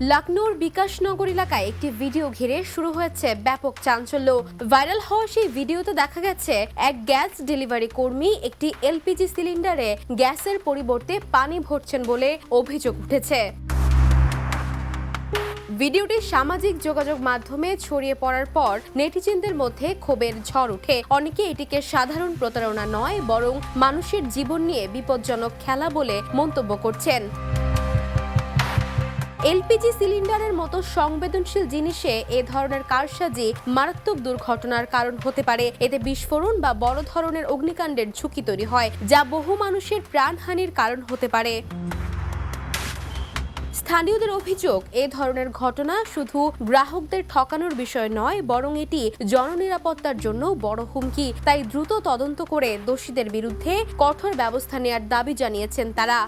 লখনৌর বিকাশনগর এলাকায় একটি ভিডিও ঘিরে শুরু হয়েছে ব্যাপক চাঞ্চল্য। ভাইরাল হওয়া সেই ভিডিওতে দেখা গেছে এক গ্যাস ডেলিভারি কর্মী একটি এলপিজি সিলিন্ডারে গ্যাসের পরিবর্তে পানি ভরছেন বলে অভিযোগ উঠেছে। ভিডিওটি সামাজিক যোগাযোগ মাধ্যমে ছড়িয়ে পড়ার পর নেটিজেনদের মধ্যে ক্ষোভের ঝড় ওঠে। অনেকে এটিকে সাধারণ প্রতারণা নয়, বরং মানুষের জীবন নিয়ে বিপজ্জনক খেলা বলে মন্তব্য করছেন। এলপিজি সিলিন্ডারের মতো সংবেদনশীল জিনিসে এ ধরনের কারসাজি মারাত্মক দুর্ঘটনার কারণ হতে পারে। এতে বিস্ফোরণ বা বড় ধরনের অগ্নিকাণ্ডের ঝুঁকি তৈরি হয়, যা বহু মানুষের প্রাণহানির কারণ হতে পারে। স্থানীয়দের অভিযোগ, এ ধরনের ঘটনা শুধু গ্রাহকদের ঠকানোর বিষয় নয়, বরং এটি জননিরাপত্তার জন্য বড় হুমকি। তাই দ্রুত তদন্ত করে দোষীদের বিরুদ্ধে কঠোর ব্যবস্থা নেওয়ার দাবি জানিয়েছেন তারা।